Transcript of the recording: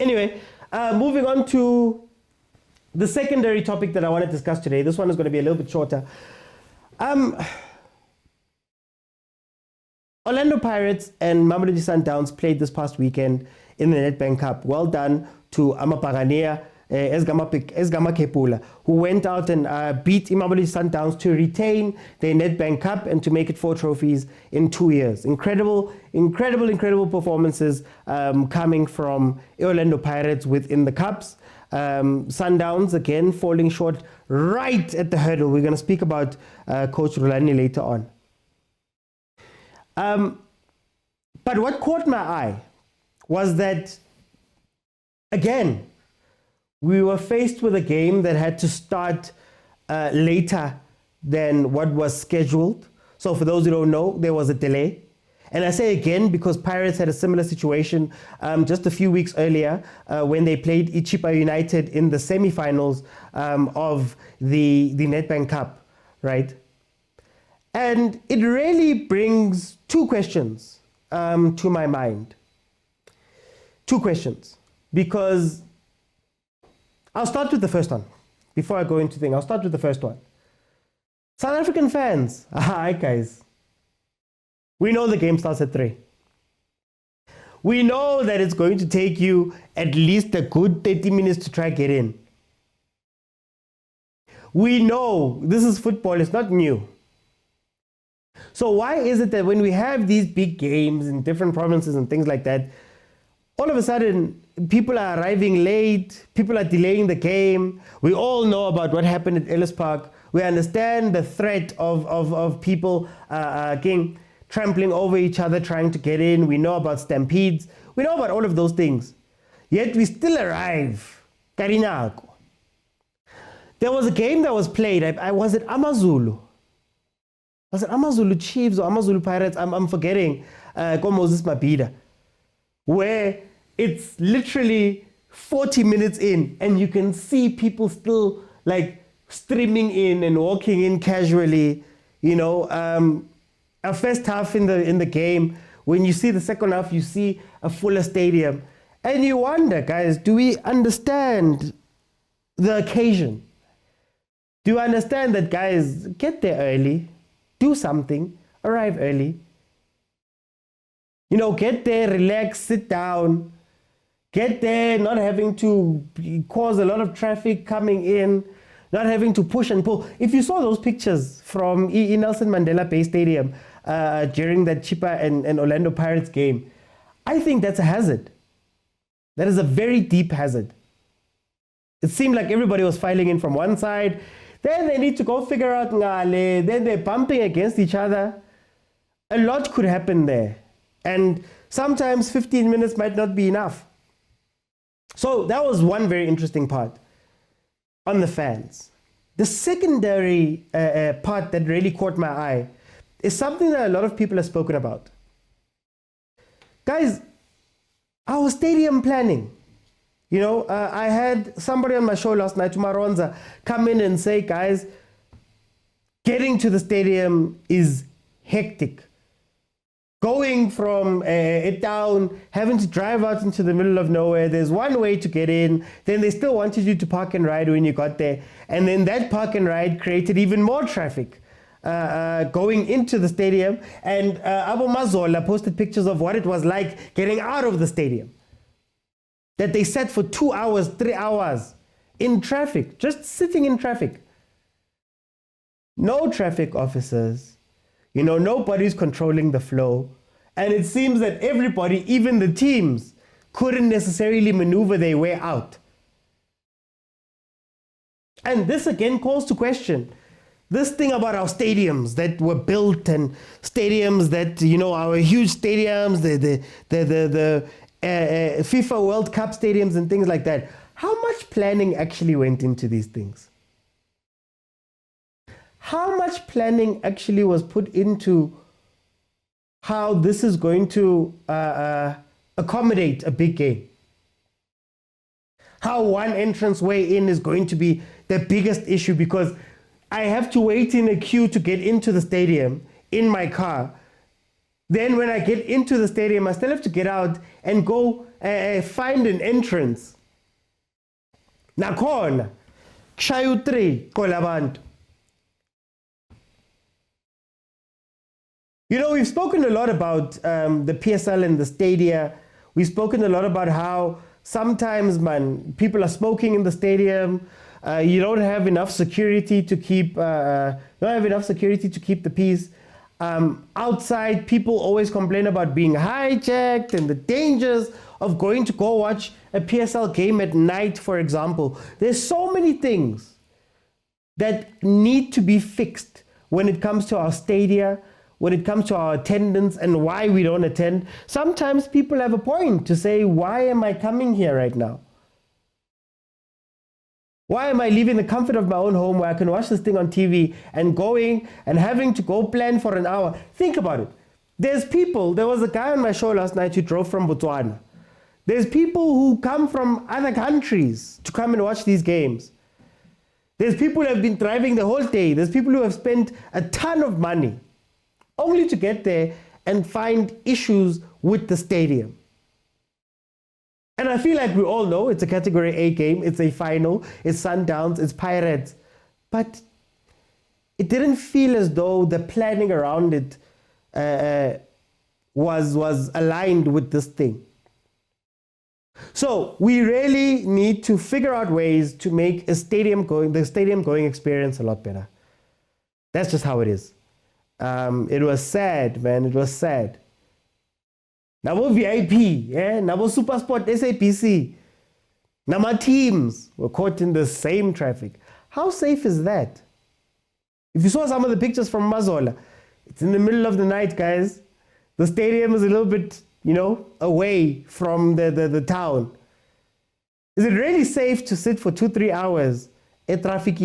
Anyway, moving on to the secondary topic that I want to discuss today. This one is going to be a little bit shorter. Orlando Pirates and Mamelodi Sundowns played this past weekend in the Nedbank Cup. Well done to Amapaganea Esgama Kepula, who went out and beat Mamelodi Sundowns to retain their Nedbank Cup and to make it 4 trophies in 2 years. Incredible performances coming from Orlando Pirates within the Cups. Sundowns, again, falling short right at the hurdle. We're going to speak about Coach Rulani later on. But what caught my eye was that, again, we were faced with a game that had to start later than what was scheduled. So for those who don't know, there was a delay. And I say again because Pirates had a similar situation just a few weeks earlier when they played Ichipa United in the semi-finals of the Nedbank Cup, right? And it really brings 2 questions to my mind. 2 questions, because I'll start with the first one. Before I go into things, I'll start with the first one. South African fans, hi guys. We know the game starts at 3. We know that it's going to take you at least a good 30 minutes to try to get in. We know this is football, it's not new. So why is it that when we have these big games in different provinces and things like that, all of a sudden people are arriving late, people are delaying the game. We all know about what happened at Ellis Park. We understand the threat of people trampling over each other, trying to get in. We know about stampedes. We know about all of those things. Yet we still arrive. Karinako. There was a game that was played. Was it Amazulu? Was it Amazulu Chiefs or Amazulu Pirates? I'm forgetting. Moses Mabhida. Where it's literally 40 minutes in and you can see people still like streaming in and walking in casually. You know, a first half in the game, when you see the second half, you see a fuller stadium. And you wonder, guys, do we understand the occasion? Do you understand that, guys, get there early, do something, arrive early. You know, get there, relax, sit down, get there, not having to cause a lot of traffic coming in, not having to push and pull. If you saw those pictures from Nelson Mandela Bay Stadium during that Chipa and Orlando Pirates game, I think that's a hazard. That is a very deep hazard. It seemed like everybody was filing in from one side. Then they need to go figure out Ngale. Then they're bumping against each other. A lot could happen there. And sometimes 15 minutes might not be enough. So that was one very interesting part on the fans. The secondary part that really caught my eye is something that a lot of people have spoken about. Guys, our stadium planning. You know, I had somebody on my show last night, Tumaronza, come in and say, guys, getting to the stadium is hectic. Going from a town, having to drive out into the middle of nowhere, there's one way to get in, then they still wanted you to park and ride when you got there, and then that park and ride created even more traffic going into the stadium, and Abu Mazola posted pictures of what it was like getting out of the stadium. That they sat for 2 hours, 3 hours in traffic, just sitting in traffic. No traffic officers. You know, nobody's controlling the flow. And it seems that everybody, even the teams, couldn't necessarily maneuver their way out. And this again calls to question this thing about our stadiums that were built, and stadiums that, you know, our huge stadiums, the FIFA World Cup stadiums and things like that. How much planning actually went into these things? How much planning actually was put into how this is going to accommodate a big game? How one entrance way in is going to be the biggest issue, because I have to wait in a queue to get into the stadium in my car. Then when I get into the stadium, I still have to get out and go find an entrance. Nakhona, kushayu 3 kolabantu. You know, we've spoken a lot about the PSL and the stadia. We've spoken a lot about how sometimes, man, people are smoking in the stadium. You don't have enough security to keep. The peace. Outside, people always complain about being hijacked and the dangers of going to go watch a PSL game at night, for example. There's so many things that need to be fixed when it comes to our stadia, when it comes to our attendance and why we don't attend. Sometimes people have a point to say, why am I coming here right now? Why am I leaving the comfort of my own home where I can watch this thing on TV and going and having to go plan for an hour? Think about it. There's people, there was a guy on my show last night who drove from Botswana. There's people who come from other countries to come and watch these games. There's people who have been driving the whole day. There's people who have spent a ton of money only to get there and find issues with the stadium. And I feel like we all know it's a Category A game, it's a final, it's Sundowns, it's Pirates. But it didn't feel as though the planning around it was aligned with this thing. So we really need to figure out ways to make the stadium going experience a lot better. That's just how it is. It was sad, man. It was sad. Nabo VIP, Nabo Supersport, SABC, Nama teams were caught in the same traffic. How safe is that? If you saw some of the pictures from Mazola, it's in the middle of the night, guys. The stadium is a little bit, away from the town. Is it really safe to sit for 2-3 hours at traffic?